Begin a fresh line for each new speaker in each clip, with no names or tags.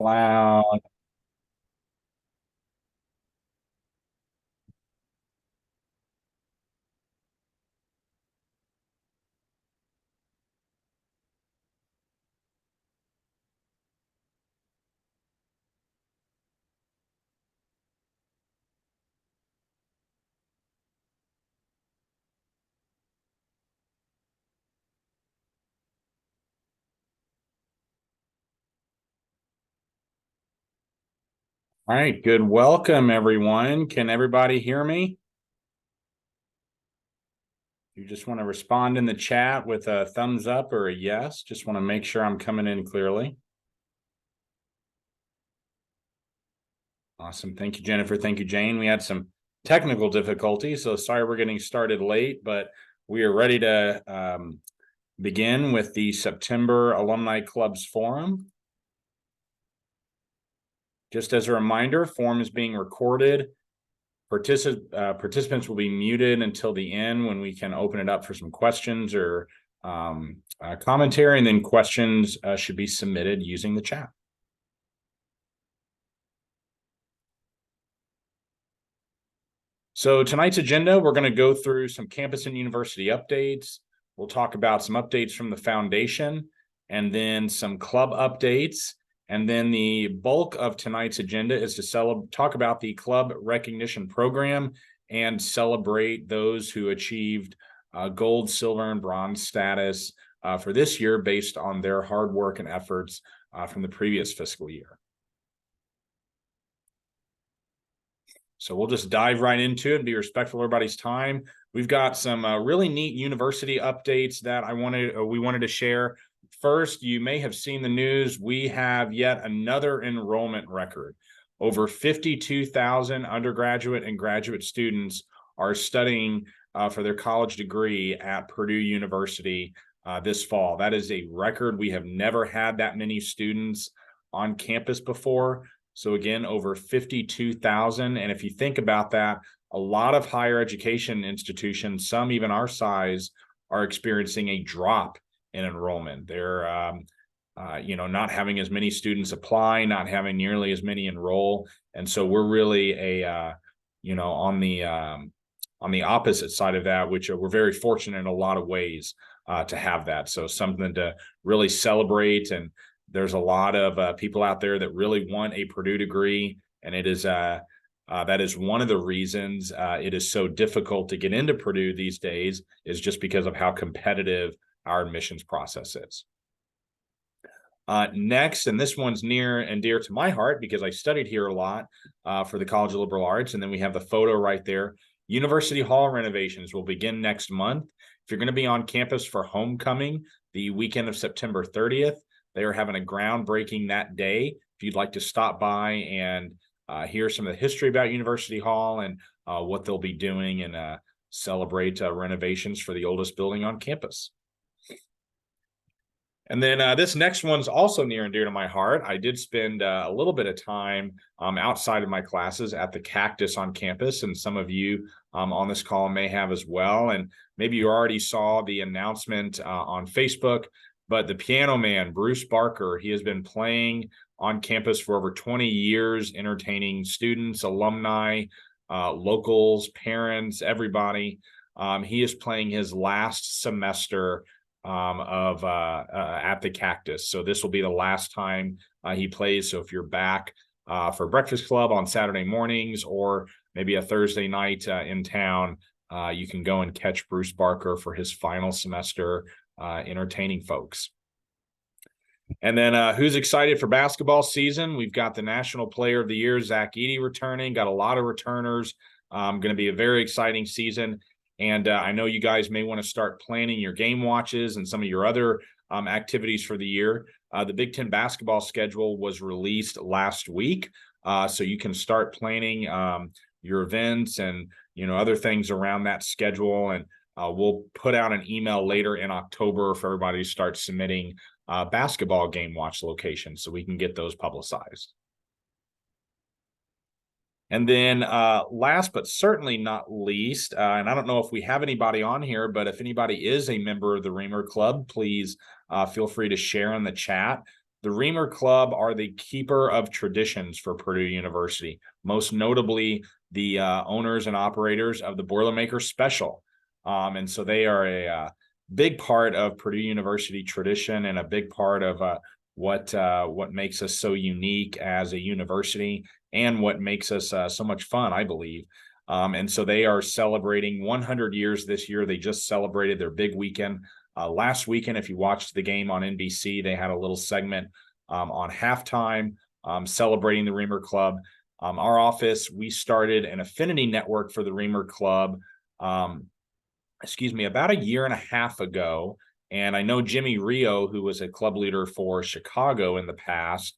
Loud. All right, good. Welcome, everyone. Can everybody hear me? You just want to respond in the chat with a thumbs up or a yes. Just want to make sure I'm coming in clearly. Awesome. Thank you, Jennifer. Thank you, Jane. We had some technical difficulties, so sorry we're getting started late, but we are ready to begin with the September Alumni Clubs Forum. Just as a reminder, forum is being recorded. Participants will be muted until the end when we can open it up for some questions or commentary, and then questions should be submitted using the chat. So tonight's agenda, we're going to go through some campus and university updates. We'll talk about some updates from the foundation and then some club updates. And then the bulk of tonight's agenda is to talk about the club recognition program and celebrate those who achieved gold, silver, and bronze status for this year based on their hard work and efforts from the previous fiscal year. So we'll just dive right into it and be respectful of everybody's time. We've got some really neat university updates that we wanted to share. First, you may have seen the news. We have yet another enrollment record. Over 52,000 undergraduate and graduate students are studying for their college degree at Purdue University this fall. That is a record. We have never had that many students on campus before. So again, over 52,000. And if you think about that, a lot of higher education institutions, some even our size, are experiencing a drop in enrollment. They're, not having as many students apply, not having nearly as many enroll. And so we're really on the opposite side of that, which we're very fortunate in a lot of ways to have that. So something to really celebrate. And there's a lot of people out there that really want a Purdue degree, and it is that is one of the reasons it is so difficult to get into Purdue these days, is just because of how competitive our admissions process is. Next, and this one's near and dear to my heart because I studied here a lot for the College of Liberal Arts, and then we have the photo right there. University Hall renovations will begin next month. If you're going to be on campus for homecoming the weekend of September 30th, they are having a groundbreaking that day. If you'd like to stop by and hear some of the history about University Hall and what they'll be doing and celebrate renovations for the oldest building on campus. And then this next one's also near and dear to my heart. I did spend a little bit of time outside of my classes at the Cactus on campus, and some of you on this call may have as well. And maybe you already saw the announcement on Facebook, but the piano man, Bruce Barker, he has been playing on campus for over 20 years, entertaining students, alumni, locals, parents, everybody. He is playing his last semester at the Cactus. So this will be the last time he plays. So if you're back for Breakfast Club on Saturday mornings or maybe a Thursday night in town, you can go and catch Bruce Barker for his final semester entertaining folks. And then who's excited for basketball season? We've got the National Player of the Year, Zach Edey, returning. Got a lot of returners. Going to be a very exciting season. And I know you guys may want to start planning your game watches and some of your other activities for the year. The Big Ten basketball schedule was released last week, so you can start planning your events and other things around that schedule. And we'll put out an email later in October for everybody to start submitting basketball game watch locations so we can get those publicized. And then last but certainly not least, and I don't know if we have anybody on here, but if anybody is a member of the Reamer Club, please feel free to share in the chat. The Reamer Club are the keeper of traditions for Purdue University, most notably the owners and operators of the Boilermaker Special. And so they are a big part of Purdue University tradition and a big part of what makes us so unique as a university and what makes us so much fun, I believe. And so they are celebrating 100 years this year. They just celebrated their big weekend. Last weekend, if you watched the game on NBC, they had a little segment on halftime celebrating the Reamer Club. Our office, we started an affinity network for the Reamer Club, about a year and a half ago. And I know Jimmy Rio, who was a club leader for Chicago in the past,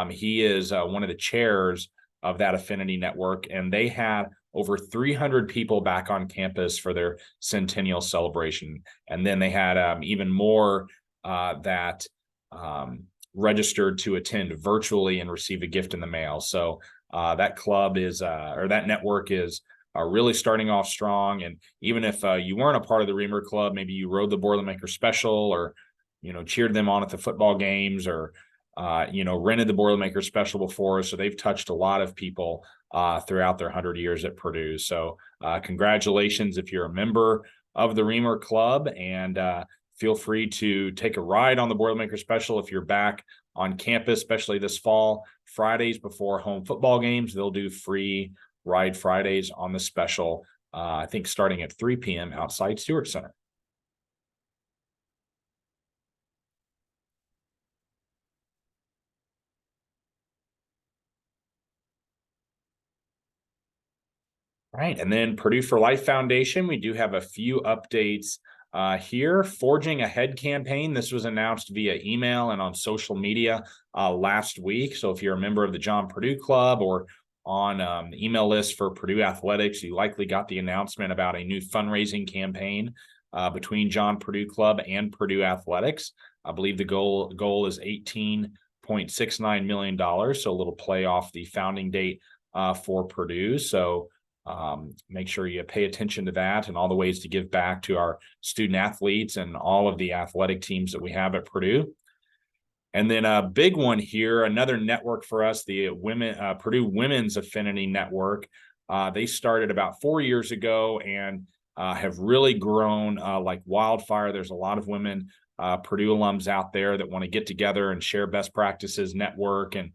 he is one of the chairs of that affinity network, and they had over 300 people back on campus for their centennial celebration. And then they had even more that registered to attend virtually and receive a gift in the mail. So that club is, or that network is really starting off strong. And even if you weren't a part of the Reamer Club, maybe you rode the Boilermaker Special or, cheered them on at the football games or, rented the Boilermaker Special before. So they've touched a lot of people throughout their 100 years at Purdue. So congratulations if you're a member of the Reamer Club, and feel free to take a ride on the Boilermaker Special if you're back on campus, especially this fall. Fridays before home football games, they'll do free Ride Fridays on the special, I think starting at 3 p.m. outside Stewart Center. Right. And then Purdue for Life Foundation, we do have a few updates here. Forging Ahead campaign. This was announced via email and on social media last week. So if you're a member of the John Purdue Club or on the email list for Purdue Athletics, you likely got the announcement about a new fundraising campaign between John Purdue Club and Purdue Athletics. I believe the goal is $18.69 million. So a little play off the founding date for Purdue. So make sure you pay attention to that and all the ways to give back to our student athletes and all of the athletic teams that we have at Purdue. And then a big one here, another network for us, the Purdue Women's Affinity Network. They started about 4 years ago and have really grown like wildfire. There's a lot of women Purdue alums out there that want to get together and share best practices, network, and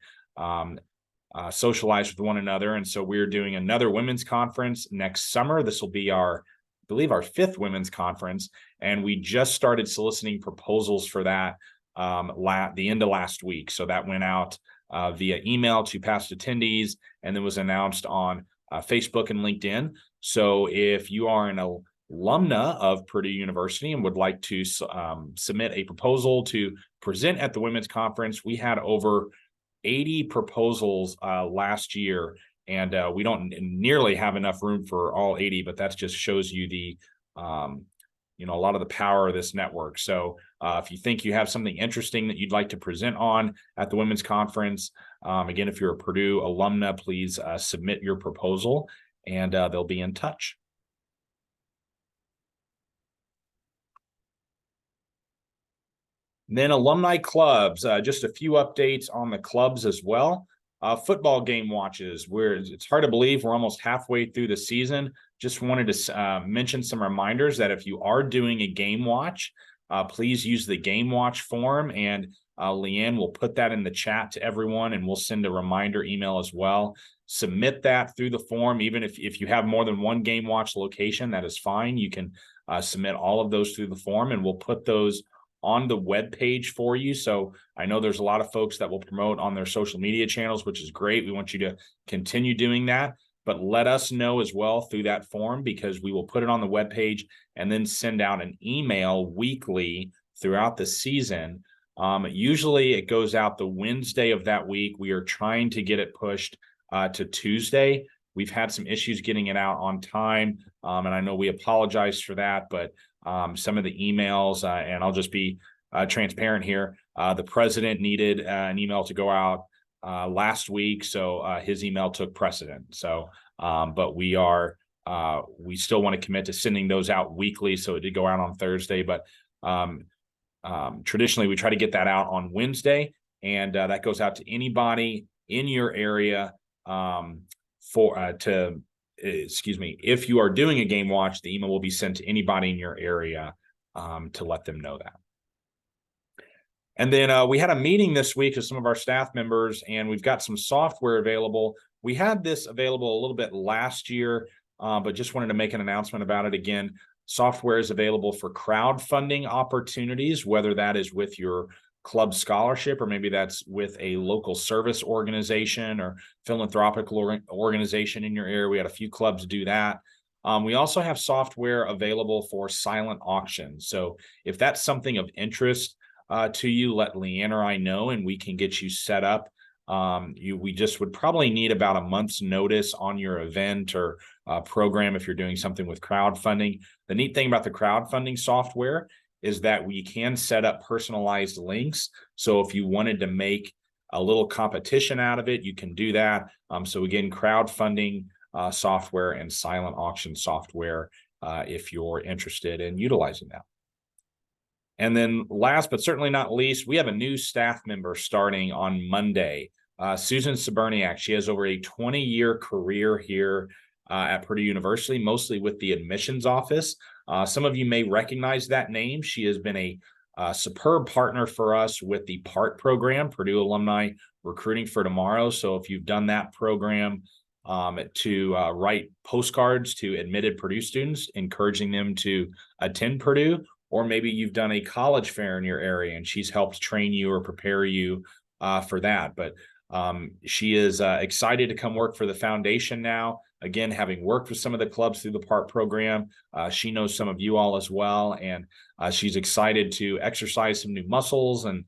socialize with one another. And so we're doing another women's conference next summer. This will be I believe our 5th women's conference. And we just started soliciting proposals for that the end of last week. So that went out via email to past attendees and then was announced on Facebook and LinkedIn. So if you are an alumna of Purdue University and would like to submit a proposal to present at the women's conference, we had over 80 proposals last year, and we don't nearly have enough room for all 80, but that just shows you the a lot of the power of this network. So if you think you have something interesting that you'd like to present on at the women's conference, again, if you're a Purdue alumna, please submit your proposal and they'll be in touch. And then alumni clubs, just a few updates on the clubs as well. Football game watches, it's hard to believe we're almost halfway through the season. Just wanted to mention some reminders that if you are doing a game watch, please use the game watch form, and Leanne will put that in the chat to everyone, and we'll send a reminder email as well. Submit that through the form. Even if you have more than one game watch location, that is fine. You can submit all of those through the form, and we'll put those on the web page for you. So I know there's a lot of folks that will promote on their social media channels, which is great. We want you to continue doing that, but let us know as well through that form, because we will put it on the web page and then send out an email weekly throughout the season. Usually it goes out the Wednesday of that week. We are trying to get it pushed to Tuesday. We've had some issues getting it out on time, and I know we apologize for that, but some of the emails, and I'll just be transparent here. The president needed an email to go out last week, so his email took precedent. So, but we still want to commit to sending those out weekly. So it did go out on Thursday, but traditionally we try to get that out on Wednesday. and that goes out to anybody in your area if you are doing a game watch, the email will be sent to anybody in your area to let them know that. And then we had a meeting this week with some of our staff members, and we've got some software available. We had this available a little bit last year, but just wanted to make an announcement about it again. Software is available for crowdfunding opportunities, whether that is with your club scholarship, or maybe that's with a local service organization or philanthropic organization in your area. We had a few clubs do that. We also have software available for silent auction. So if that's something of interest to you, let Leanne or I know, and we can get you set up. We just would probably need about a month's notice on your event or program if you're doing something with crowdfunding. The neat thing about the crowdfunding software is that we can set up personalized links. So if you wanted to make a little competition out of it, you can do that. So again, crowdfunding software and silent auction software if you're interested in utilizing that. And then last but certainly not least, we have a new staff member starting on Monday, Susan Saberniak. She has over a 20-year career here at Purdue University, mostly with the admissions office. Some of you may recognize that name. She has been a superb partner for us with the PART program, Purdue Alumni Recruiting for Tomorrow. So if you've done that program to write postcards to admitted Purdue students, encouraging them to attend Purdue, or maybe you've done a college fair in your area and she's helped train you or prepare you for that. But she is excited to come work for the foundation now. Again, having worked with some of the clubs through the PART program, she knows some of you all as well, and she's excited to exercise some new muscles and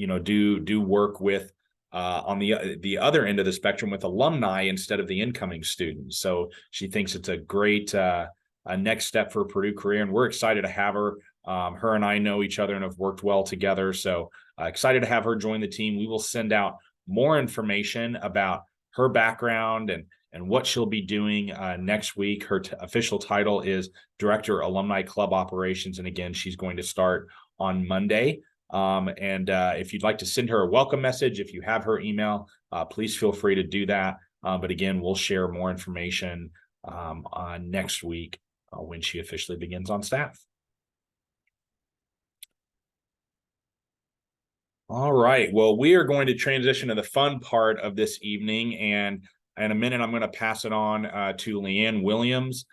do work with on the other end of the spectrum with alumni instead of the incoming students. So she thinks it's a great next step for a Purdue career, and we're excited to have her. Her and I know each other and have worked well together, so excited to have her join the team. We will send out more information about her background and what she'll be doing next week. Her official title is Director Alumni Club Operations, and again, she's going to start on Monday. If you'd like to send her a welcome message, if you have her email, please feel free to do that. But again, we'll share more information on next week when she officially begins on staff. All right. Well, we are going to transition to the fun part of this evening, and in a minute, I'm going to pass it on to Leanne Williams.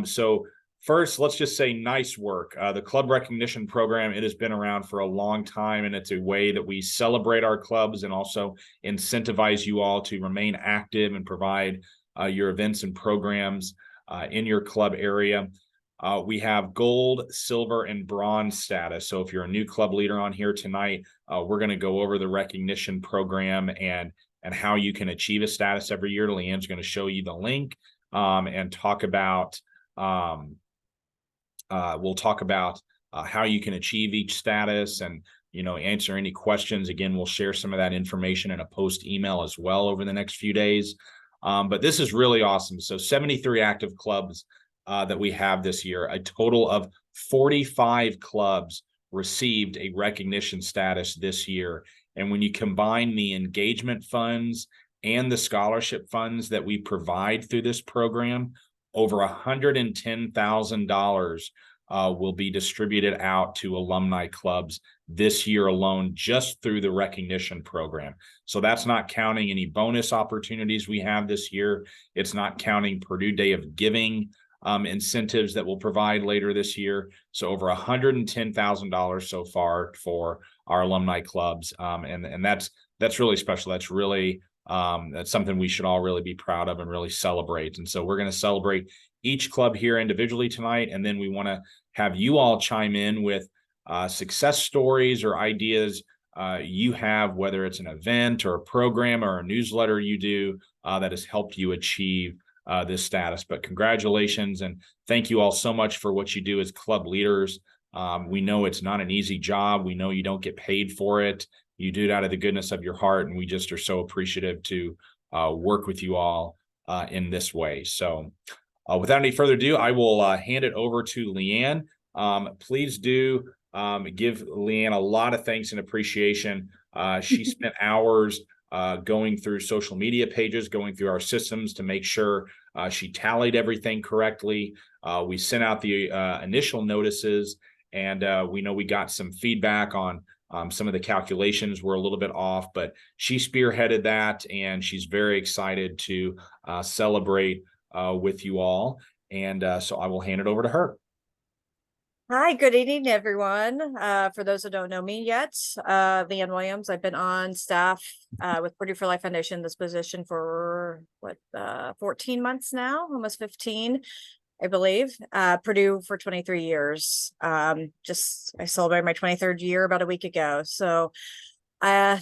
So first, let's just say nice work. The Club Recognition Program, it has been around for a long time, and it's a way that we celebrate our clubs and also incentivize you all to remain active and provide your events and programs in your club area. We have gold, silver, and bronze status. So if you're a new club leader on here tonight, we're going to go over the recognition program and how you can achieve a status every year. Leanne's going to show you the link and talk about, we'll talk about how you can achieve each status and, answer any questions. Again, we'll share some of that information in a post email as well over the next few days. But this is really awesome. So 73 active clubs that we have this year. A total of 45 clubs received a recognition status this year. And when you combine the engagement funds and the scholarship funds that we provide through this program, over $110,000 will be distributed out to alumni clubs this year alone, just through the recognition program. So that's not counting any bonus opportunities we have this year. It's not counting Purdue Day of Giving incentives that we'll provide later this year. So over $110,000 so far for our alumni clubs. And that's really special. That's really, that's something we should all really be proud of and really celebrate. And so we're going to celebrate each club here individually tonight. And then we want to have you all chime in with success stories or ideas you have, whether it's an event or a program or a newsletter you do that has helped you achieve this status. But congratulations, and thank you all so much for what you do as club leaders. We know it's not an easy job. We know you don't get paid for it. You do it out of the goodness of your heart, and we just are so appreciative to work with you all in this way. So without any further ado, I will hand it over to Leanne. Please do give Leanne a lot of thanks and appreciation She spent hours going through social media pages, going through our systems to make sure she tallied everything correctly. We sent out the initial notices, and we know we got some feedback on some of the calculations were a little bit off, but she spearheaded that, and she's very excited to celebrate with you all. And so I will hand it over to her.
Hi, good evening, everyone. For those who don't know me yet, Leanne Williams. I've been on staff with Purdue for Life Foundation, this position for 14 months now, almost 15, I believe. Purdue for 23 years. I celebrated my 23rd year about a week ago. So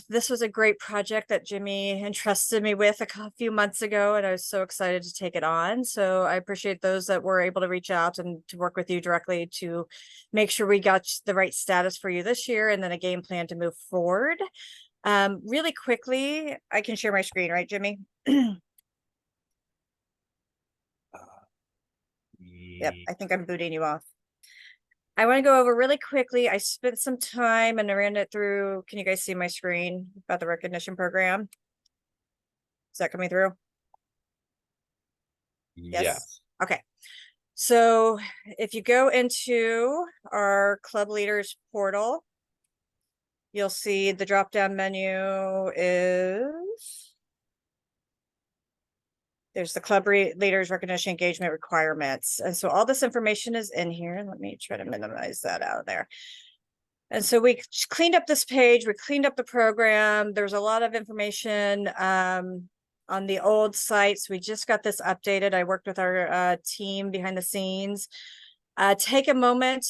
this was a great project that Jimmy entrusted me with a few months ago, and I was so excited to take it on. So I appreciate those that were able to reach out and to work with you directly to make sure we got the right status for you this year, and then a game plan to move forward. Really quickly, I can share my screen, right, Jimmy? Yep, I think I'm booting you off. I want to go over really quickly. I spent some time and I ran it through. Can you guys see my screen about the recognition program? Is that coming through?
Yes.
Okay. So if you go into our club leaders portal, you'll see the drop-down menu is there's the club leaders recognition engagement requirements. And so all this information is in here. Let me try to minimize that out of there. And so we cleaned up this page, we cleaned up the program. There's a lot of information on the old sites. We just got this updated. I worked with our team behind the scenes. Take a moment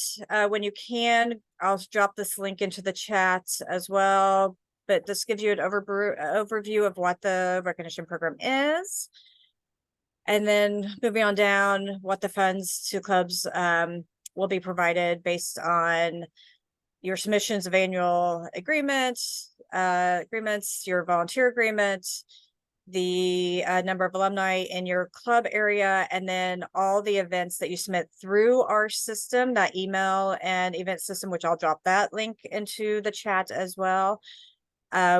when you can. I'll drop this link into the chat as well, but this gives you an overview of what the recognition program is. And then moving on down, what the funds to clubs will be provided based on your submissions of annual agreements, your volunteer agreements, the number of alumni in your club area, and then all the events that you submit through our system, that email and event system, which I'll drop that link into the chat as well.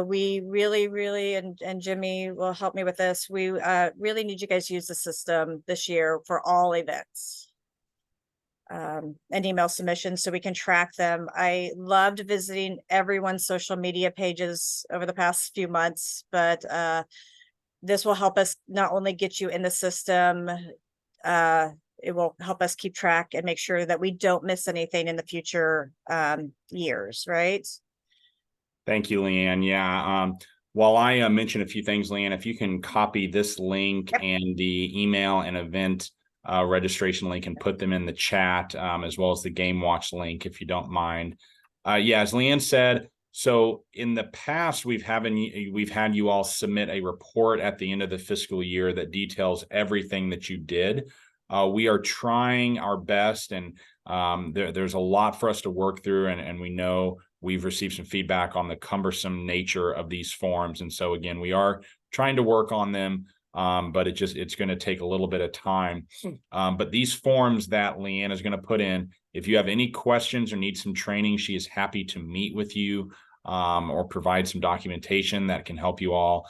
We really, and Jimmy will help me with this. We really need you guys to use the system this year for all events. And email submissions so we can track them. I loved visiting everyone's social media pages over the past few months, but this will help us not only get you in the system, it will help us keep track and make sure that we don't miss anything in the future years, right?
Thank you, Leanne. Yeah. While I mention a few things, Leanne, if you can copy this link and the email and event registration link and put them in the chat, as well as the Game Watch link, if you don't mind. Yeah, as Leanne said, so in the past, we've had you all submit a report at the end of the fiscal year that details everything that you did. We are trying our best, and there's a lot for us to work through, and we know we've received some feedback on the cumbersome nature of these forms. And so again, we are trying to work on them, but it's going to take a little bit of time. But these forms that Leanne is going to put in, if you have any questions or need some training, she is happy to meet with you or provide some documentation that can help you all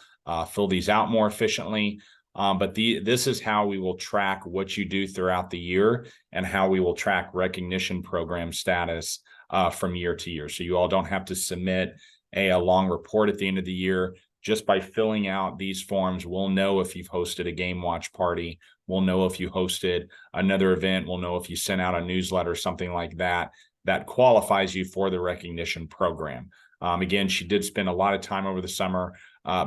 fill these out more efficiently. But this is how we will track what you do throughout the year and how we will track recognition program status from year to year. So you all don't have to submit a long report at the end of the year. Just by filling out these forms, we'll know if you've hosted a Game Watch party. We'll know if you hosted another event. We'll know if you sent out a newsletter, something like that, that qualifies you for the recognition program. Again, she did spend a lot of time over the summer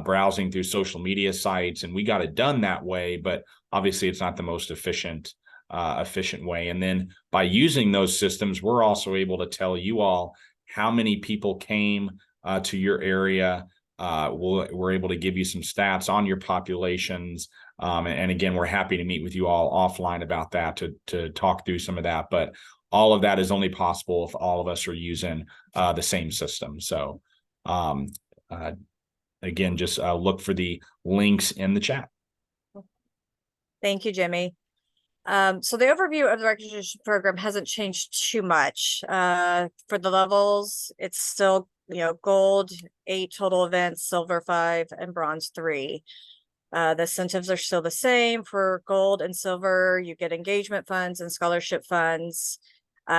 browsing through social media sites, and we got it done that way, but obviously it's not the most efficient way. And then by using those systems, we're also able to tell you all how many people came to your area. We're able to give you some stats on your populations. And again, we're happy to meet with you all offline about that to talk through some of that. But all of that is only possible if all of us are using the same system. So again, just look for the links in the chat.
Thank you, Jimmy. So the overview of the recognition program hasn't changed too much. For the levels, it's still gold, 8 total events, silver 5, and bronze 3. The incentives are still the same. For gold and silver, you get engagement funds and scholarship funds.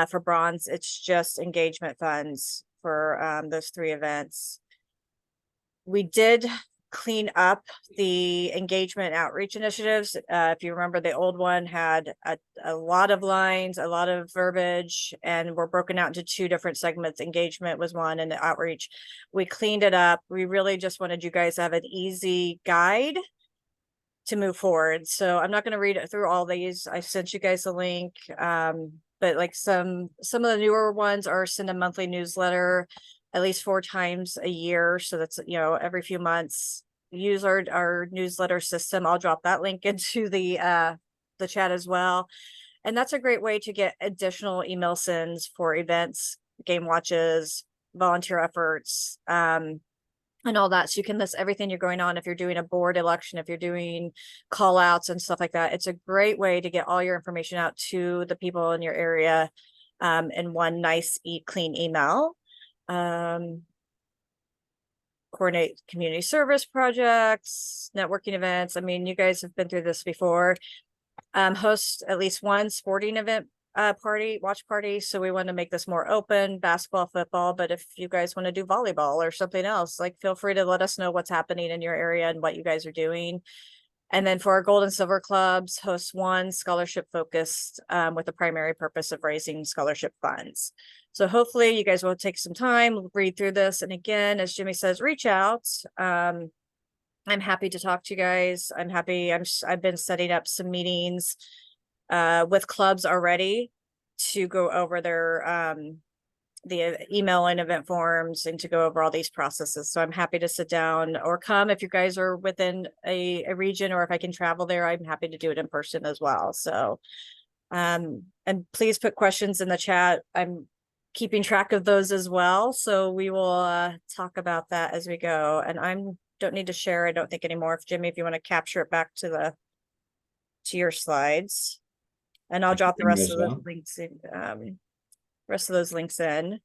For bronze, it's just engagement funds for those 3 events. We did clean up the engagement outreach initiatives. If you remember, the old one had a lot of lines, a lot of verbiage, and we're broken out into 2 different segments. Engagement was one and the outreach. We cleaned it up. We really just wanted you guys to have an easy guide to move forward. So I'm not going to read it through all these. I sent you guys a link. But like some of the newer ones are send a monthly newsletter at least 4 times a year. So that's, every few months. Use our newsletter system. I'll drop that link into the chat as well. And that's a great way to get additional email sends for events, game watches, volunteer efforts, and all that. So you can list everything you're going on. If you're doing a board election, if you're doing call outs and stuff like that, it's a great way to get all your information out to the people in your area in one nice, clean email. Coordinate community service projects, networking events. I mean, you guys have been through this before. Host at least one sporting event watch party. So we want to make this more open, basketball, football, but if you guys want to do volleyball or something else, like, feel free to let us know what's happening in your area and what you guys are doing. And then for our gold and silver clubs, host one scholarship focused with the primary purpose of raising scholarship funds. So hopefully you guys will take some time, read through this. And again, as Jimmy says, reach out. I'm happy to talk to you guys. I've been setting up some meetings with clubs already to go over their the email and event forms and to go over all these processes. So I'm happy to sit down or come if you guys are within a region, or if I can travel there, I'm happy to do it in person as well. So and please put questions in the chat. I'm keeping track of those as well. So we will talk about that as we go. And don't need to share, I don't think, anymore. If Jimmy, if you want to capture it back to your slides, and I'll drop the rest of those links in.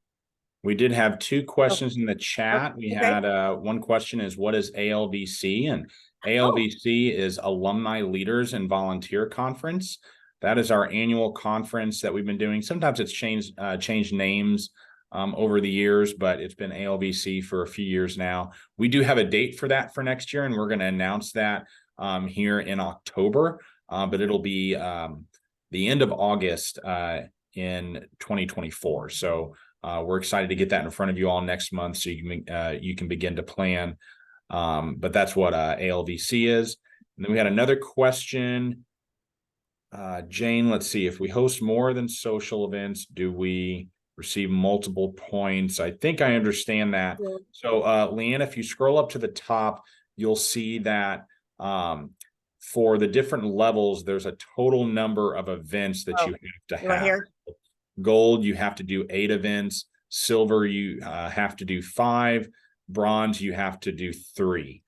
We did have 2 questions in the chat. We had one question is, what is ALVC? And ALVC is Alumni Leaders and Volunteer Conference. That is our annual conference that we've been doing. Sometimes it's changed names over the years, but it's been ALVC for a few years now. We do have a date for that for next year, and we're going to announce that here in October, but it'll be the end of August in 2024. So we're excited to get that in front of you all next month, so you can begin to plan. But that's what ALVC is. And then we had another question. Jane, let's see. If we host more than social events, do we receive multiple points? I think I understand that. Yeah. So Leanne, if you scroll up to the top, you'll see that for the different levels, there's a total number of events that you have to have. Here? Gold, you have to do 8 events. Silver, you have to do 5. Bronze, you have to do 3.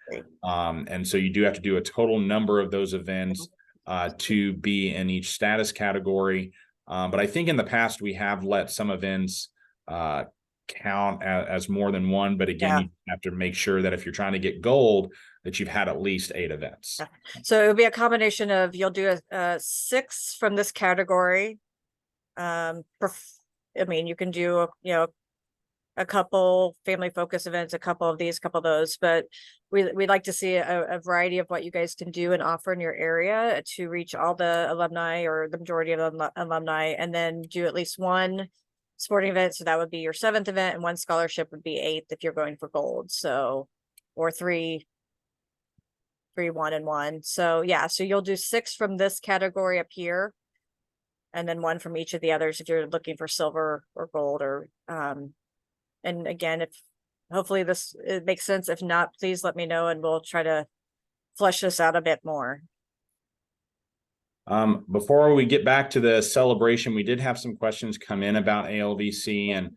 And so you do have to do a total number of those events to be in each status category. But I think in the past, we have let some events count as more than one. But again, you have to make sure that if you're trying to get gold, that you've had at least 8 events.
So it would be a combination of, you'll do a 6 from this category. I mean, you can do a couple family focus events, a couple of these, a couple of those, but we'd like to see a variety of what you guys can do and offer in your area to reach all the alumni, or the majority of the alumni, and then do at least one sporting event. So that would be your 7th event, and one scholarship would be 8th if you're going for gold. So, or 3, 1 and 1. So yeah, so you'll do 6 from this category up here, and then 1 from each of the others if you're looking for silver or gold, or and again, if hopefully it makes sense. If not, please let me know and we'll try to flesh this out a bit more.
Before we get back to the celebration, we did have some questions come in about ALVC, and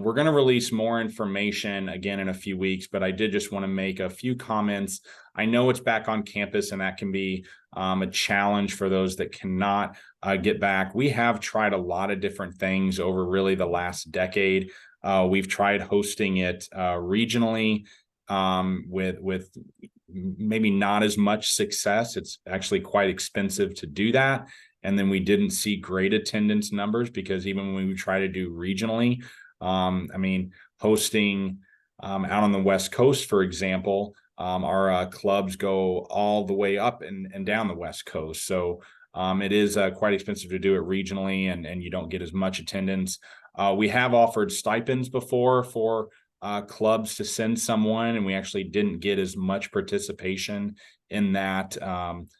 we're going to release more information again in a few weeks, but I did just want to make a few comments. I know it's back on campus, and that can be a challenge for those that cannot get back. We have tried a lot of different things over really the last decade We've tried hosting it regionally with maybe not as much success. It's actually quite expensive to do that. And then we didn't see great attendance numbers because even when we try to do regionally, I mean, hosting out on the West Coast, for example, our clubs go all the way up and down the West Coast. So it is quite expensive to do it regionally, and you don't get as much attendance. We have offered stipends before for clubs to send someone, and we actually didn't get as much participation in that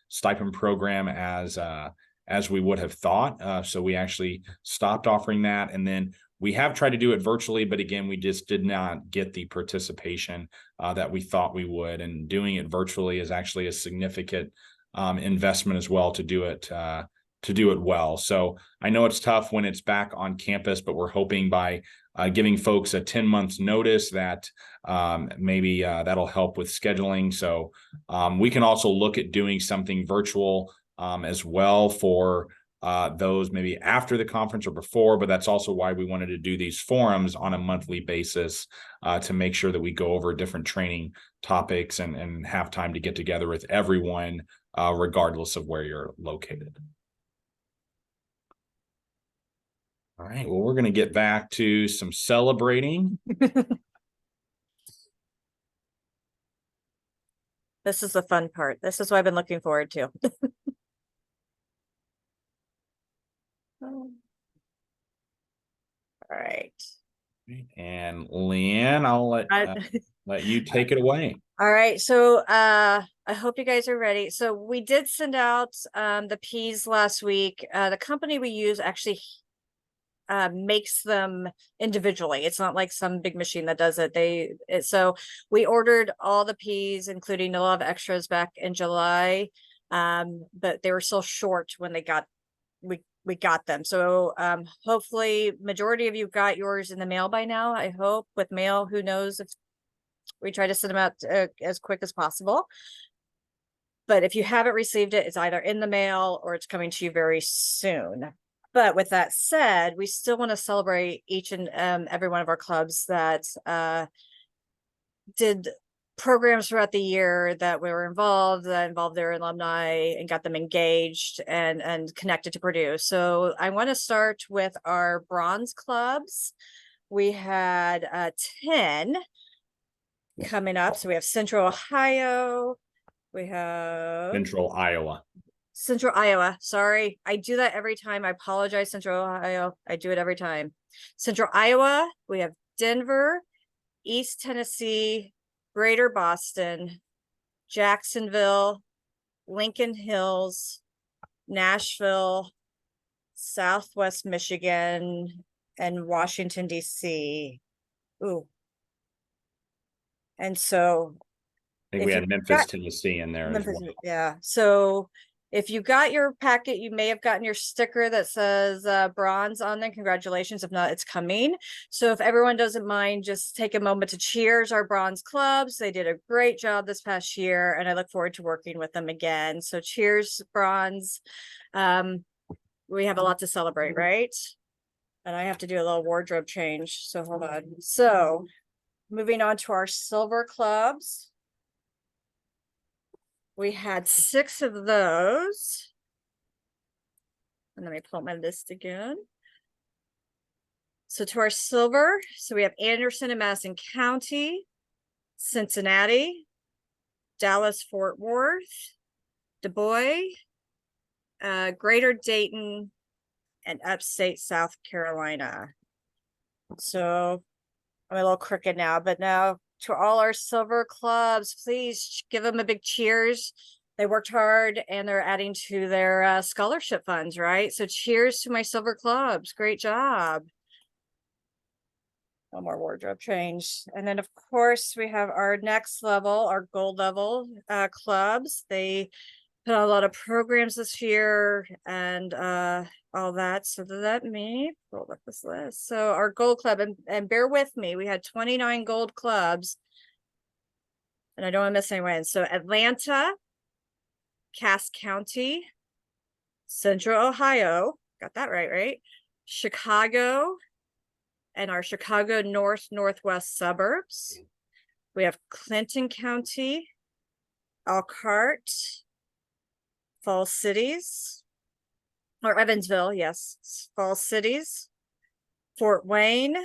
stipend program as we would have thought. So we actually stopped offering that, and then we have tried to do it virtually, but again, we just did not get the participation that we thought we would. And doing it virtually is actually a significant investment as well to do it well. So I know it's tough when it's back on campus, but we're hoping by giving folks a 10 months notice that maybe that'll help with scheduling. So we can also look at doing something virtual as well for those maybe after the conference or before, but that's also why we wanted to do these forums on a monthly basis to make sure that we go over different training topics and have time to get together with everyone regardless of where you're located. All right, well, we're going to get back to some celebrating.
This is the fun part. This is what I've been looking forward to. All right.
And Leanne, I'll let you take it away.
All right. So I hope you guys are ready. So we did send out the Ps last week. The company we use actually makes them individually. It's not like some big machine that does it. So we ordered all the Ps, including a lot of extras back in July. But they were still short when we got them. So hopefully majority of you got yours in the mail by now. I hope. With mail, who knows if we try to send them out as quick as possible. But if you haven't received it, it's either in the mail or it's coming to you very soon. But with that said, we still want to celebrate each and every one of our clubs that did programs throughout the year that involved their alumni and got them engaged and connected to Purdue. So I want to start with our bronze clubs. We had 10 coming up. So we have Central Ohio. We have
Central Iowa.
Sorry, I do that every time. I apologize, Central Ohio. I do it every time. Central Iowa. We have Denver, East Tennessee, Greater Boston, Jacksonville, Lincoln Hills, Nashville, Southwest Michigan, and Washington, D.C. Ooh. And so
I think we had Memphis, Tennessee in there as well.
Yeah. So if you got your packet, you may have gotten your sticker that says bronze on there. Congratulations. If not, it's coming. So if everyone doesn't mind, just take a moment to cheers our bronze clubs. They did a great job this past year, and I look forward to working with them again. So cheers, bronze. We have a lot to celebrate, right? And I have to do a little wardrobe change. So hold on. So moving on to our silver clubs. We had 6 of those. And let me pull up my list again. So to our silver, so we have Anderson and Madison County, Cincinnati, Dallas, Fort Worth, Du Bois, Greater Dayton, and upstate South Carolina. So I'm a little crooked now, but now to all our silver clubs, please give them a big cheers. They worked hard and they're adding to their scholarship funds, right? So cheers to my silver clubs. Great job. No more wardrobe change. And then of course we have our next level, our gold level clubs. They put on a lot of programs this year and all that. So let me pull up this list. So our gold club, and bear with me, we had 29 gold clubs. And I don't want to miss anyone. So Atlanta, Cass County, Central Ohio, got that right? Chicago, and our Chicago northwest suburbs. We have Clinton County, Elkhart, Falls Cities, or Evansville, yes, Falls Cities, Fort Wayne,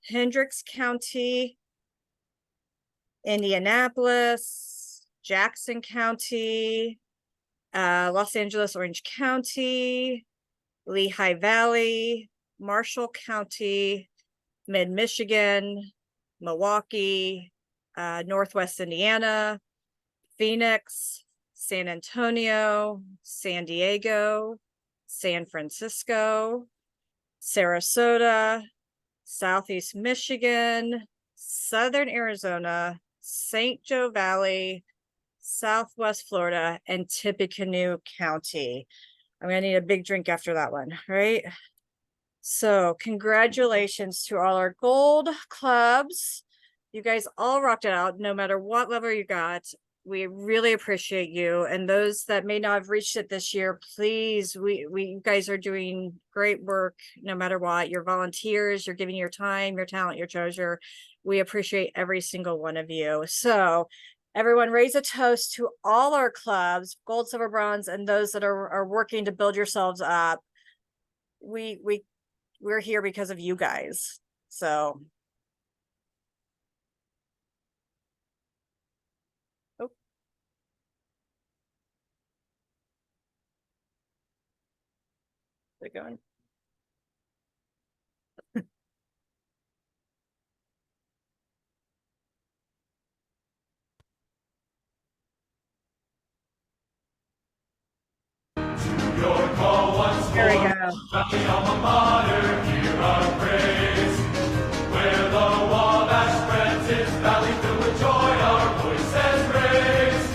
Hendricks County, Indianapolis, Jackson County, Los Angeles, Orange County, Lehigh Valley, Marshall County, Mid-Michigan, Milwaukee, Northwest Indiana, Phoenix, San Antonio, San Diego, San Francisco, Sarasota, Southeast Michigan, Southern Arizona, St. Joe Valley, Southwest Florida, and Tippecanoe County. I'm gonna need a big drink after that one, right? So congratulations to all our gold clubs. You guys all rocked it out, no matter what level you got. We really appreciate you. And those that may not have reached it this year, please, you guys are doing great work no matter what. You're volunteers, you're giving your time, your talent, your treasure. We appreciate every single one of you. So everyone raise a toast to all our clubs, gold, silver, bronze, and those that are working to build yourselves up. We're here because of you guys. So they're going. Here we go.
The alma mater, hear our praise. Where the Wabash spreads its valley filled with joy, our voices raise.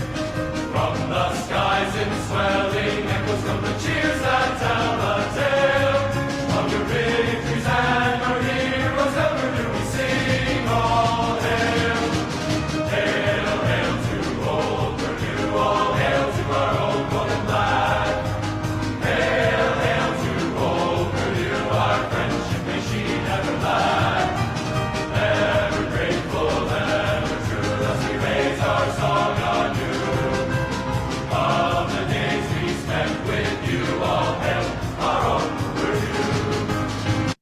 From the skies in swelling echoes come the cheers that tell the tale of your victories and your heroes. Ever do we sing all hail. Hail, hail to old Purdue, all hail to our old golden flag. Hail, hail to old Purdue, our friendship may she never lack. Ever grateful, ever true, thus we raise our song anew. Of the days we spent with you, all hail our own Purdue.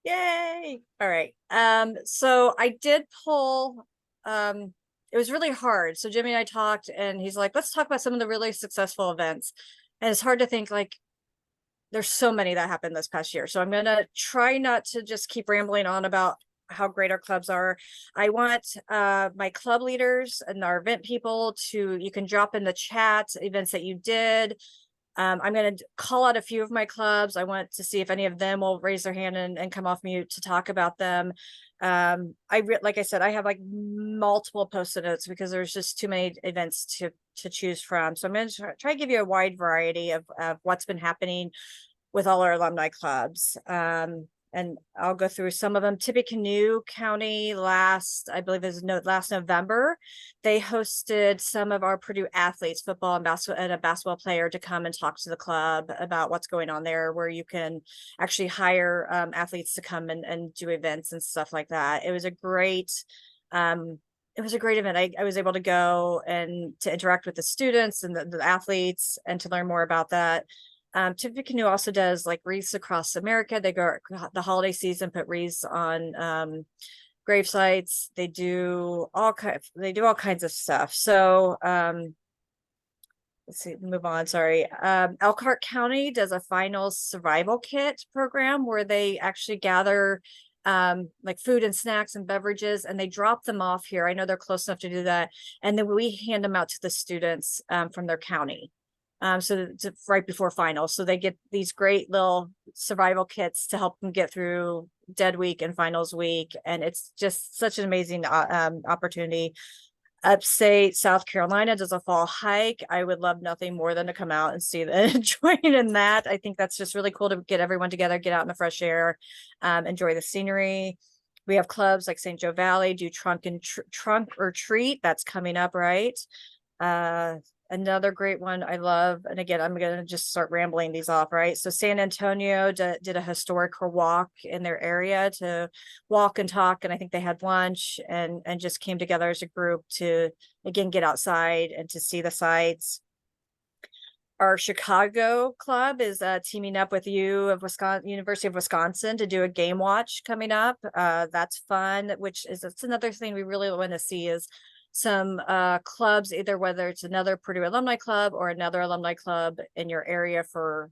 Yay. All right. So I did pull, it was really hard. So Jimmy and I talked and he's like, let's talk about some of the really successful events. And it's hard to think, like, there's so many that happened this past year. So I'm going to try not to just keep rambling on about how great our clubs are. I want my club leaders and our event people to, you can drop in the chat events that you did. I'm going to call out a few of my clubs. I want to see if any of them will raise their hand and come off mute to talk about them. Like I said, I have like multiple post-it notes because there's just too many events to choose from. So I'm going to try to give you a wide variety of what's been happening with all our alumni clubs. And I'll go through some of them. Tippecanoe County last November, they hosted some of our Purdue athletes, football and basketball, and a basketball player to come and talk to the club about what's going on there, where you can actually hire athletes to come and do events and stuff like that. It was a great event. I was able to go and to interact with the students and the athletes and to learn more about that. Tippecanoe also does like wreaths across America. They go the holiday season, put wreaths on grave sites. They do all kinds of stuff. So let's see, move on. Sorry. Elkhart County does a finals survival kit program where they actually gather like food and snacks and beverages, and they drop them off here. I know they're close enough to do that. And then we hand them out to the students from their county. So right before finals. So they get these great little survival kits to help them get through dead week and finals week. And it's just such an amazing opportunity. Upstate South Carolina does a fall hike. I would love nothing more than to come out and see and join in that. I think that's just really cool to get everyone together, get out in the fresh air, enjoy the scenery. We have clubs like St. Joe Valley do trunk or treat. That's coming up, right? Another great one I love, and again, I'm going to just start rambling these off, right? So San Antonio did a historical walk in their area to walk and talk, and I think they had lunch and just came together as a group to, again, get outside and to see the sights. Our Chicago club is teaming up with University of Wisconsin to do a game watch coming up. That's fun, that's another thing we really want to see is some clubs, either whether it's another Purdue alumni club or another alumni club in your area for,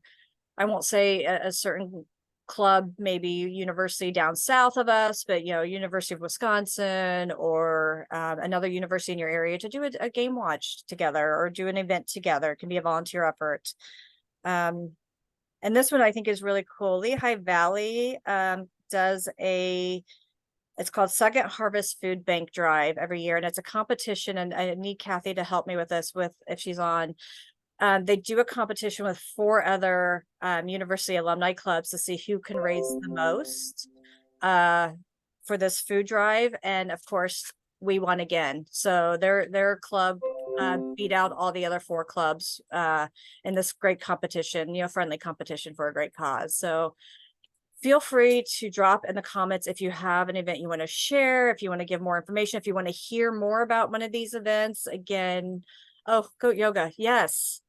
I won't say a certain club, maybe university down south of us, but University of Wisconsin or another university in your area to do a game watch together or do an event together. It can be a volunteer effort. And this one I think is really cool. Lehigh Valley does it's called Second Harvest Food Bank Drive every year, and it's a competition, and I need Kathy to help me with this if she's on. They do a competition with 4 other university alumni clubs to see who can raise the most for this food drive. And of course, we won again. So their club beat out all the other 4 clubs in this great competition, friendly competition for a great cause. So feel free to drop in the comments if you have an event you want to share, if you want to give more information, if you want to hear more about one of these events. Again, oh, goat yoga, yes.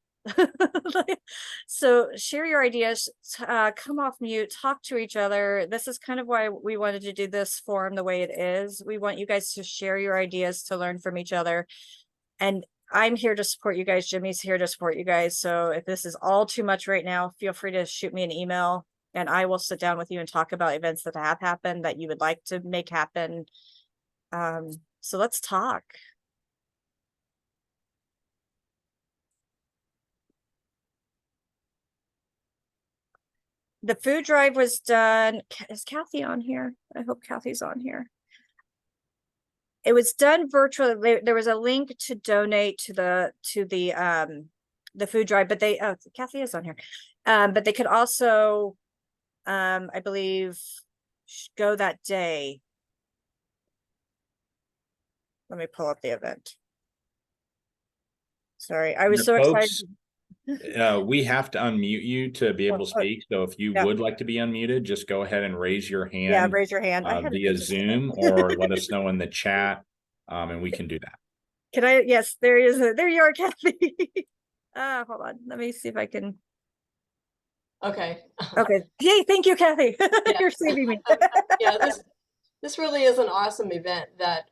So share your ideas, come off mute, talk to each other. This is kind of why we wanted to do this forum the way it is. We want you guys to share your ideas, to learn from each other. And I'm here to support you guys. Jimmy's here to support you guys. So if this is all too much right now, feel free to shoot me an email and I will sit down with you and talk about events that have happened that you would like to make happen. So let's talk. The food drive was done. Is Kathy on here? I hope Kathy's on here. It was done virtually. There was a link to donate to the food drive, but Kathy is on here. But they could also, I believe, go that day. Let me pull up the event. Sorry, I was so excited.
We have to unmute you to be able to speak. So if you would like to be unmuted, just go ahead and raise your hand.
Yeah, raise your hand.
Via Zoom or let us know in the chat, and we can do that.
Can I? Yes, there is. There you are, Kathy. Hold on. Let me see if I can.
Okay.
Okay. Yay! Thank you, Kathy. You're saving me.
Yeah, this really is an awesome event that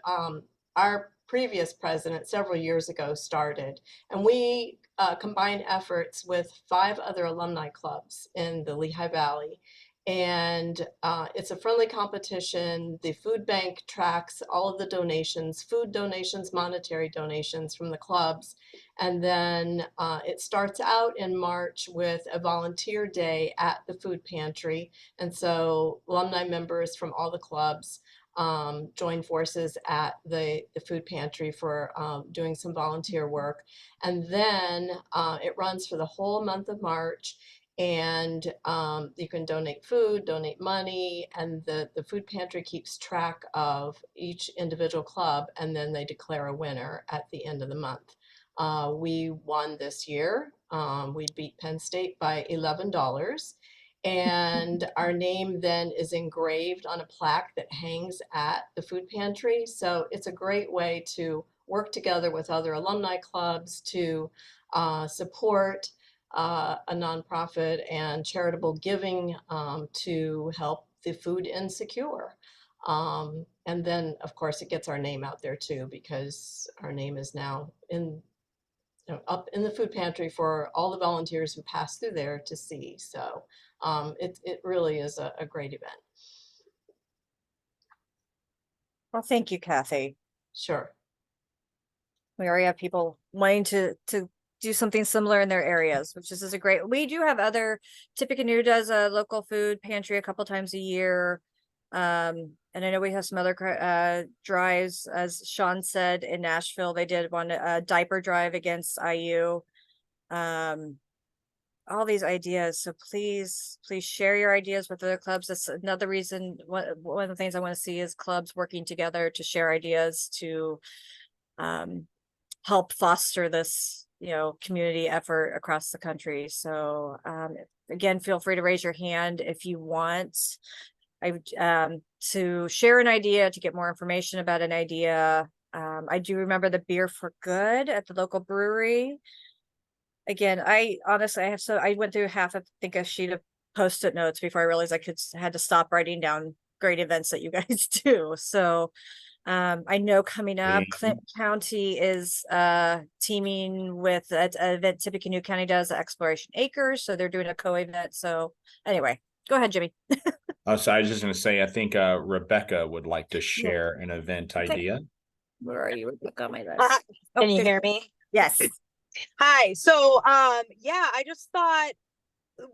our previous president several years ago started, and we combined efforts with 5 other alumni clubs in the Lehigh Valley. And it's a friendly competition. The food bank tracks all of the donations, food donations, monetary donations from the clubs. And then it starts out in March with a volunteer day at the food pantry. And so alumni members from all the clubs join forces at the food pantry for doing some volunteer work. And then it runs for the whole month of March. And you can donate food, donate money, and the food pantry keeps track of each individual club, and then they declare a winner at the end of the month. We won this year. We beat Penn State by $11. And our name then is engraved on a plaque that hangs at the food pantry. So it's a great way to work together with other alumni clubs to support a nonprofit and charitable giving to help the food insecure. And then, of course, it gets our name out there too, because our name is now up in the food pantry for all the volunteers who pass through there to see. So it really is a great event.
Well, thank you, Kathy.
Sure.
We already have people wanting to do something similar in their areas, which is a great. We do have other. Tippecanoe does a local food pantry a couple times a year, and I know we have some other drives. As Sean said, in Nashville, they did one diaper drive against IU. All these ideas. So please share your ideas with other clubs. That's another reason. One of the things I want to see is clubs working together to share ideas to help foster this community effort across the country. So, again, feel free to raise your hand if you want. To share an idea, to get more information about an idea. I do remember the Beer for Good at the local brewery. Again, I honestly, I went through half, I think, a sheet of Post-it notes before I realized had to stop writing down great events that you guys do. So, I know coming up, Clinton County is teaming with an event Tippecanoe County does, Exploration Acres. So they're doing a co-event. So anyway, go ahead, Jimmy.
So I was just going to say, I think Rebecca would like to share an event idea.
Where are you? Rebecca, on my list.
Can you hear me?
Yes.
Hi. So, yeah, I just thought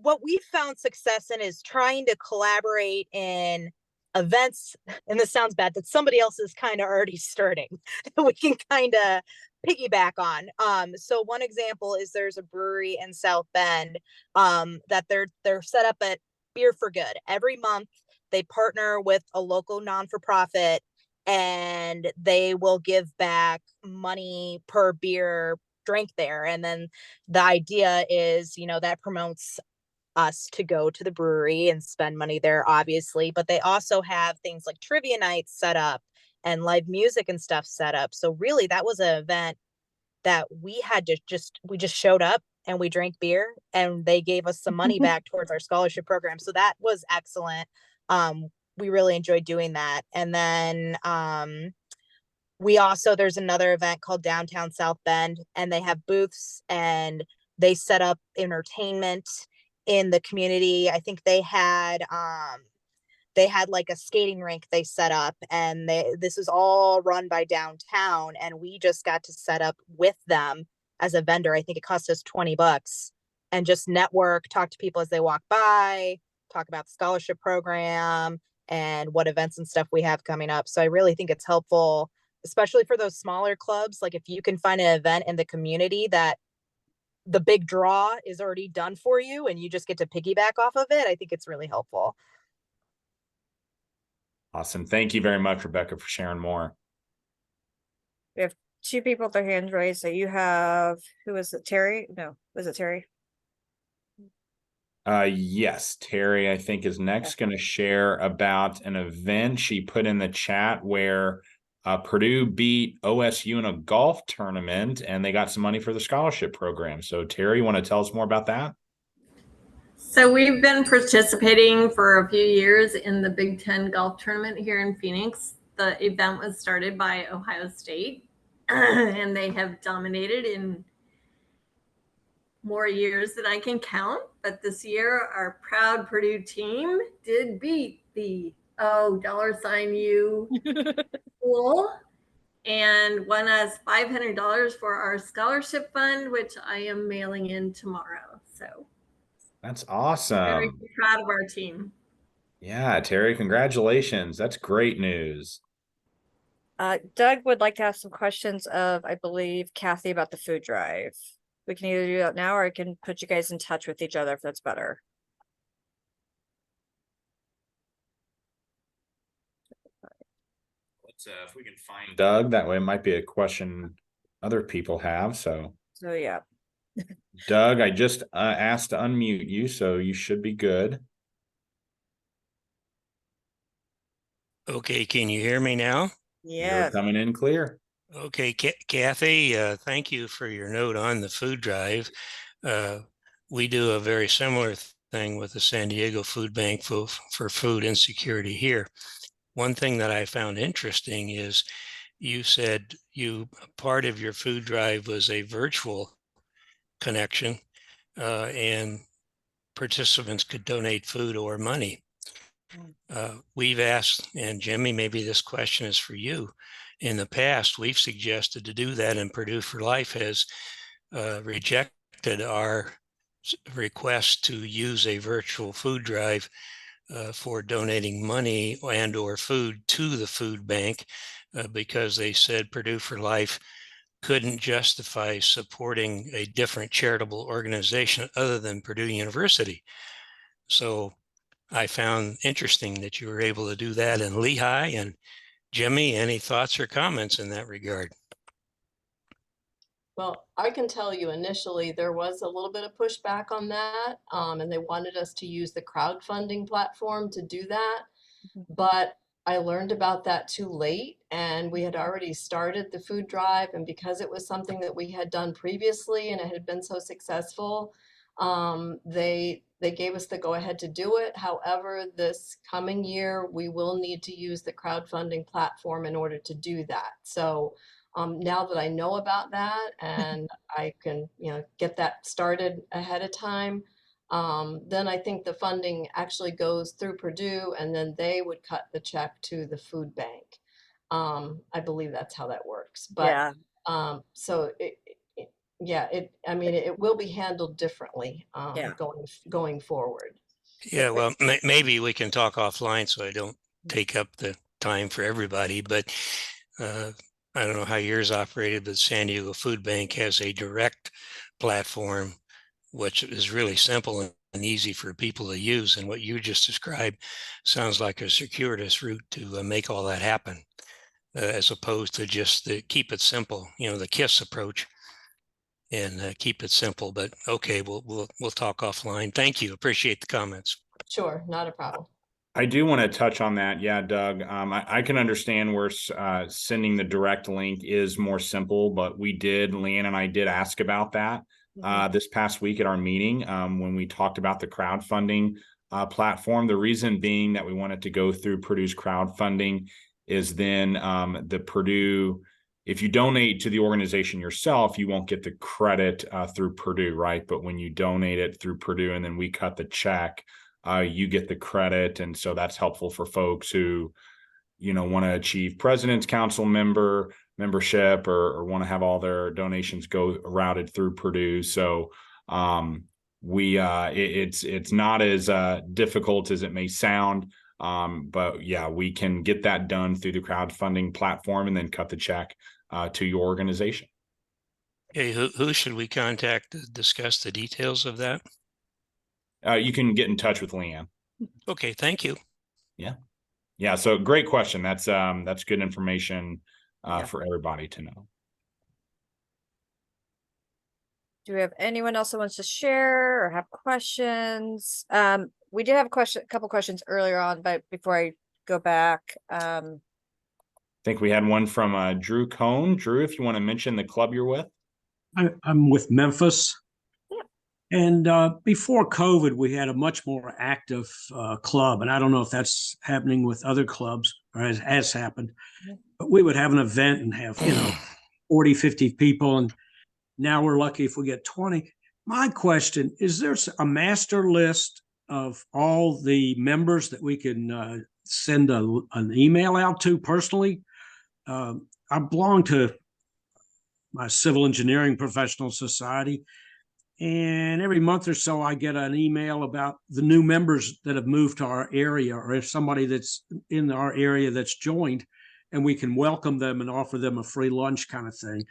what we found success in is trying to collaborate in events, and this sounds bad, that somebody else is kind of already starting that we can kind of piggyback on. So one example is there's a brewery in South Bend that they're set up at Beer for Good. Every month they partner with a local non-for-profit and they will give back money per beer drink there. And then the idea is, that promotes us to go to the brewery and spend money there, obviously, but they also have things like trivia nights set up and live music and stuff set up. So really that was an event that we just showed up and we drank beer and they gave us some money back towards our scholarship program. So that was excellent. We really enjoyed doing that. And then there's another event called Downtown South Bend, and they have booths and they set up entertainment in the community. I think they had like a skating rink they set up, and this is all run by Downtown, and we just got to set up with them as a vendor. I think it cost us $20 and just network, talk to people as they walk by, talk about the scholarship program and what events and stuff we have coming up. So I really think it's helpful, especially for those smaller clubs. Like if you can find an event in the community that the big draw is already done for you and you just get to piggyback off of it, I think it's really helpful.
Awesome. Thank you very much, Rebecca, for sharing more.
We have two people with their hands raised. So you have, who is it? Terry? No, was it Terry?
Yes, Terry, I think, is next going to share about an event she put in the chat where Purdue beat OSU in a golf tournament and they got some money for the scholarship program. So Terry, you want to tell us more about that?
So we've been participating for a few years in the Big Ten golf tournament here in Phoenix. The event was started by Ohio State and they have dominated in more years than I can count. But this year, our proud Purdue team did beat the $U school and won us $500 for our scholarship fund, which I am mailing in tomorrow. So
that's awesome.
Very proud of our team.
Yeah, Terry, congratulations. That's great news.
Doug would like to ask some questions of, I believe, Kathy about the food drive. We can either do that now or I can put you guys in touch with each other if that's better.
Let's if we can find Doug, that way it might be a question other people have. So
yeah.
Doug, I just asked to unmute you, so you should be good.
Okay, can you hear me now?
Yeah.
You're coming in clear.
Okay, Kathy, thank you for your note on the food drive. We do a very similar thing with the San Diego Food Bank for food insecurity here. One thing that I found interesting is you said part of your food drive was a virtual connection and participants could donate food or money. We've asked, and Jimmy, maybe this question is for you. In the past, we've suggested to do that, and Purdue for Life has rejected our request to use a virtual food drive for donating money and or food to the food bank because they said Purdue for Life couldn't justify supporting a different charitable organization other than Purdue University. So I found interesting that you were able to do that in Lehigh. And Jimmy, any thoughts or comments in that regard?
Well, I can tell you initially there was a little bit of pushback on that, and they wanted us to use the crowdfunding platform to do that. But I learned about that too late, and we had already started the food drive. And because it was something that we had done previously and it had been so successful, they gave us the go ahead to do it. However, this coming year, we will need to use the crowdfunding platform in order to do that. So now that I know about that and I can, get that started ahead of time, then I think the funding actually goes through Purdue and then they would cut the check to the food bank. I believe that's how that works. But
Yeah,
so I mean, it will be handled differently
Yeah.
going forward.
Yeah, well, maybe we can talk offline so I don't take up the time for everybody, but I don't know how yours operated, but San Diego Food Bank has a direct platform, which is really simple and easy for people to use. And what you just described sounds like a circuitous route to make all that happen, as opposed to just keep it simple, the KISS approach, and keep it simple. But okay, we'll talk offline. Thank you. Appreciate the comments.
Sure, not a problem.
I do want to touch on that. Yeah, Doug, I can understand where sending the direct link is more simple, but Leanne and I did ask about that this past week at our meeting when we talked about the crowdfunding platform. The reason being that we wanted to go through Purdue's crowdfunding is then the Purdue, if you donate to the organization yourself, you won't get the credit through Purdue, right? But when you donate it through Purdue and then we cut the check, you get the credit. And so that's helpful for folks who, want to achieve President's Council membership or want to have all their donations go routed through Purdue. So it's not as difficult as it may sound. But yeah, we can get that done through the crowdfunding platform and then cut the check to your organization.
Hey, who should we contact to discuss the details of that?
You can get in touch with Leanne.
Okay, thank you.
Yeah. So great question. That's good information for everybody to know.
Do we have anyone else that wants to share or have questions? We did have a couple questions earlier on, but before I go back,
I think we had one from Drew Cohn. Drew, if you want to mention the club you're with.
I'm with Memphis. And before COVID, we had a much more active club. And I don't know if that's happening with other clubs or has happened. But we would have an event and have, 40, 50 people. And now we're lucky if we get 20. My question is, there's a master list of all the members that we can send an email out to personally? I belong to my civil engineering professional society. And every month or so, I get an email about the new members that have moved to our area, or if somebody that's in our area that's joined, and we can welcome them and offer them a free lunch kind of thing.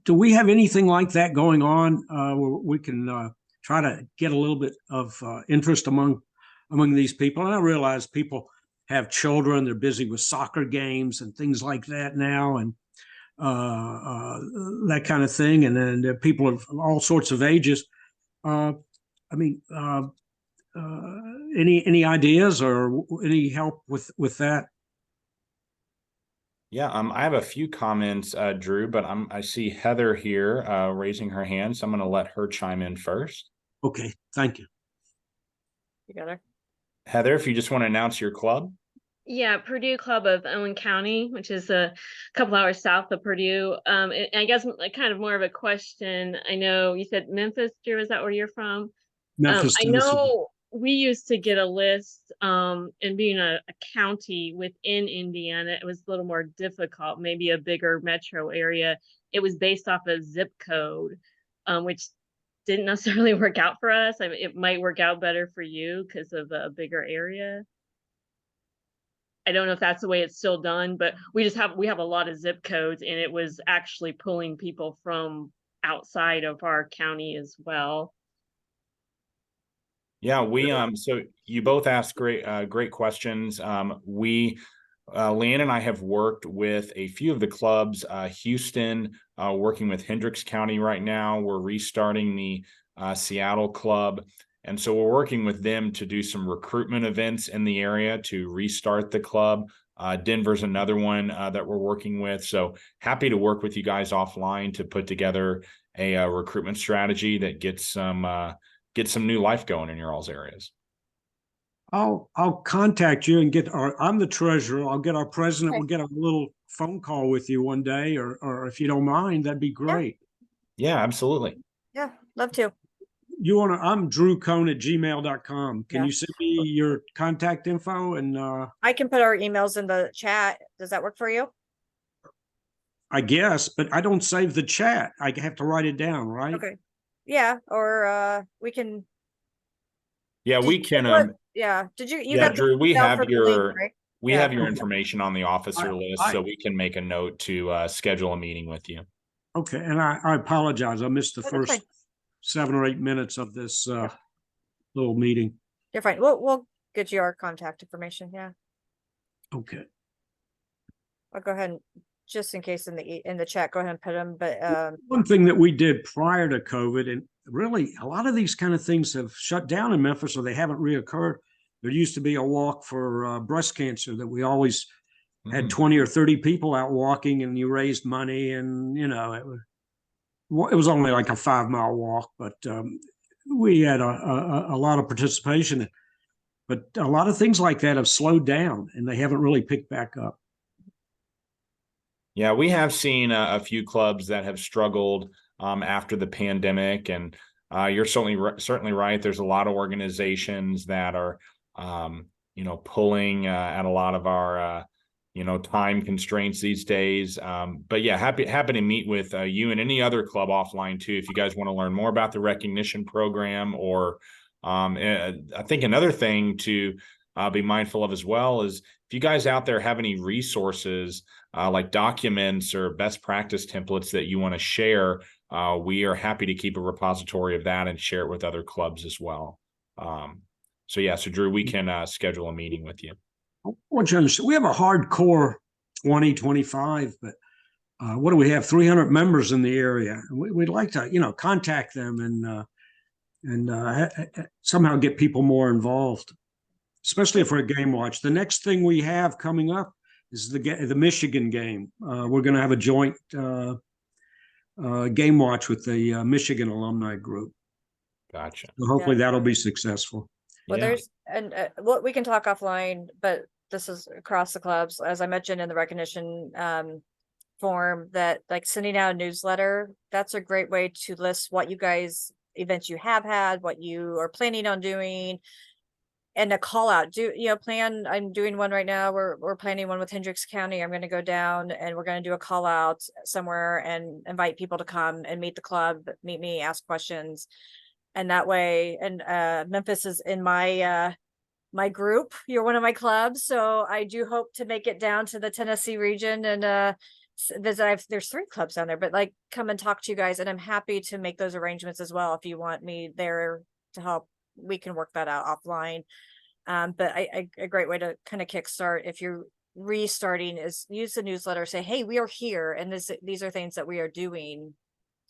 Do we have anything like that going on where we can try to get a little bit of interest among these people? And I realize people have children, they're busy with soccer games and things like that now, and that kind of thing. And then people of all sorts of ages. Any ideas or any help with that?
Yeah, I have a few comments, Drew, but I see Heather here raising her hand, so I'm going to let her chime in first.
Okay, thank you.
you got her.
Heather, if you just want to announce your club.
Yeah, Purdue Club of Owen County, which is a couple hours south of Purdue. I guess kind of more of a question. I know you said Memphis, Drew, is that where you're from?
Memphis,
I know we used to get a list, and being a county within Indiana, it was a little more difficult, maybe a bigger metro area. It was based off a zip code, which didn't necessarily work out for us. I mean, it might work out better for you because of a bigger area. I don't know if that's the way it's still done, but we have a lot of zip codes, and it was actually pulling people from outside of our county as well.
Yeah, so you both asked great questions. We Leanne and I have worked with a few of the clubs, Houston, working with Hendricks County right now. We're restarting the Seattle club. And so we're working with them to do some recruitment events in the area to restart the club. Denver's another one that we're working with. So happy to work with you guys offline to put together a recruitment strategy that gets some new life going in your all's areas.
I'll contact you and I'm the treasurer. I'll get our president.
Okay.
We'll get a little phone call with you one day, or if you don't mind, that'd be great.
Yeah, absolutely.
Yeah, love to.
I'm drewcone@gmail.com. Can
Yeah.
you send me your contact info? And
I can put our emails in the chat. Does that work for you?
I guess, but I don't save the chat. I have to write it down, right?
Okay. Yeah, or we can.
Yeah,
Did
we
you-
can.
what- Yeah. Did you? You
Yeah,
got the
Drew, we
email
have
for the link,
your
right?
we
Yeah.
have your information on the officer list,
I-
so we can make a note to schedule a meeting with you.
Okay, and I apologize. I missed the
Oh, that's
first
fine.
7 or 8 minutes of this little meeting.
You're fine. We'll get you our contact information. Yeah.
Okay.
I'll go ahead and just in case in the chat, go ahead and put them. But
One thing that we did prior to COVID, and really a lot of these kind of things have shut down in Memphis, or they haven't reoccurred. There used to be a walk for breast cancer that we always had 20 or 30 people out walking, and you raised money, and it was only like a 5-mile walk, but we had a lot of participation. But a lot of things like that have slowed down, and they haven't really picked back up.
Yeah, we have seen a few clubs that have struggled after the pandemic, and you're certainly right. There's a lot of organizations that are, pulling at a lot of our, time constraints these days. But yeah, happy to meet with you and any other club offline too, if you guys want to learn more about the recognition program. Or I think another thing to be mindful of as well is if you guys out there have any resources like documents or best practice templates that you want to share, we are happy to keep a repository of that and share it with other clubs as well. So Drew, we can schedule a meeting with you.
I want you to understand, we have a hardcore 20, 25, but what do we have? 300 members in the area. And we'd like to, contact them and somehow get people more involved, especially for a game watch. The next thing we have coming up is the Michigan game. We're going to have a joint game watch with the Michigan alumni group.
Gotcha.
So hopefully that'll be successful.
well,
Yeah.
there's what we can talk offline, but this is across the clubs, as I mentioned in the recognition form, that like sending out a newsletter. That's a great way to list what you guys events you have had, what you are planning on doing. And a call out, I'm doing one right now. We're planning one with Hendricks County. I'm going to go down and we're going to do a call out somewhere and invite people to come and meet the club, meet me, ask questions. And that way, and Memphis is in my my group. You're one of my clubs. So I do hope to make it down to the Tennessee region and there's 3 clubs down there, but like come and talk to you guys. And I'm happy to make those arrangements as well. If you want me there to help, we can work that out offline. But a great way to kind of kickstart if you're restarting is use the newsletter, say, hey, we are here and these are things that we are doing.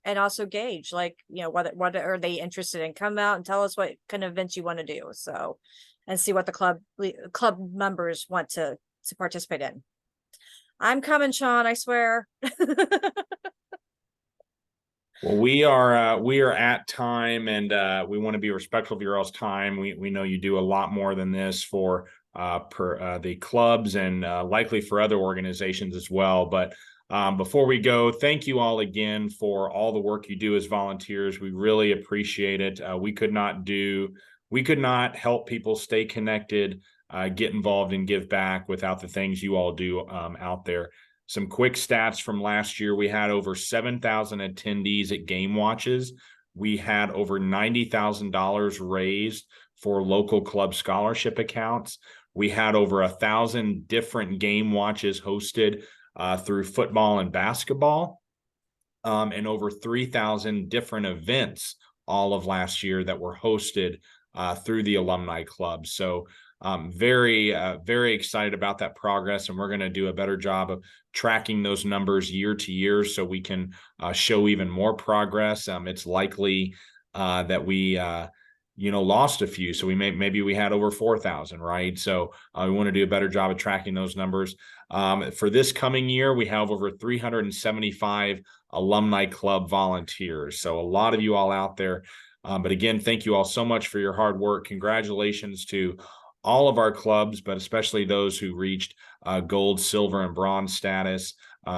And also gauge, like, what are they interested in? Come out and tell us what kind of events you want to do. So, and see what the club members want to participate in. I'm coming, Sean, I swear.
Well, we are at time, and we want to be respectful of your all's time. We know you do a lot more than this for the clubs and likely for other organizations as well. But before we go, thank you all again for all the work you do as volunteers. We really appreciate it. We could not help people stay connected, get involved, and give back without the things you all do out there. Some quick stats from last year. We had over 7,000 attendees at game watches. We had over $90,000 raised for local club scholarship accounts. We had over 1,000 different game watches hosted through football and basketball, and over 3,000 different events all of last year that were hosted through the alumni club. So very excited about that progress, and we're going to do a better job of tracking those numbers year to year so we can show even more progress. It's likely that we lost a few. So maybe we had over 4,000, right? So we want to do a better job of tracking those numbers. For this coming year, we have over 375 alumni club volunteers. So a lot of you all out there. But again, thank you all so much for your hard work. Congratulations to all of our clubs, but especially those who reached gold, silver, and bronze status.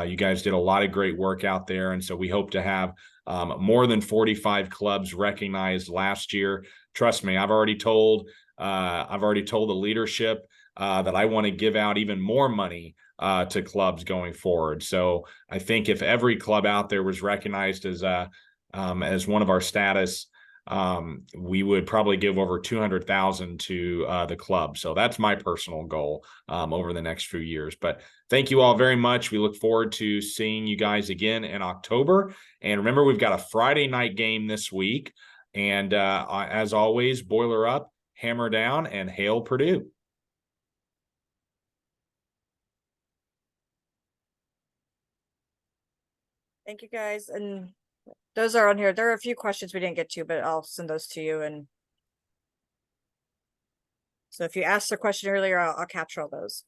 You guys did a lot of great work out there. And so we hope to have more than 45 clubs recognized last year. Trust me, I've already told the leadership that I want to give out even more money to clubs going forward. So I think if every club out there was recognized as one of our status, we would probably give over 200,000 to the club. So that's my personal goal over the next few years. But thank you all very much. We look forward to seeing you guys again in October. And remember, we've got a Friday night game this week. And as always, boiler up, hammer down, and hail Purdue.
Thank you, guys. And those are on here. There are a few questions we didn't get to, but I'll send those to you. And so if you asked a question earlier, I'll capture all those.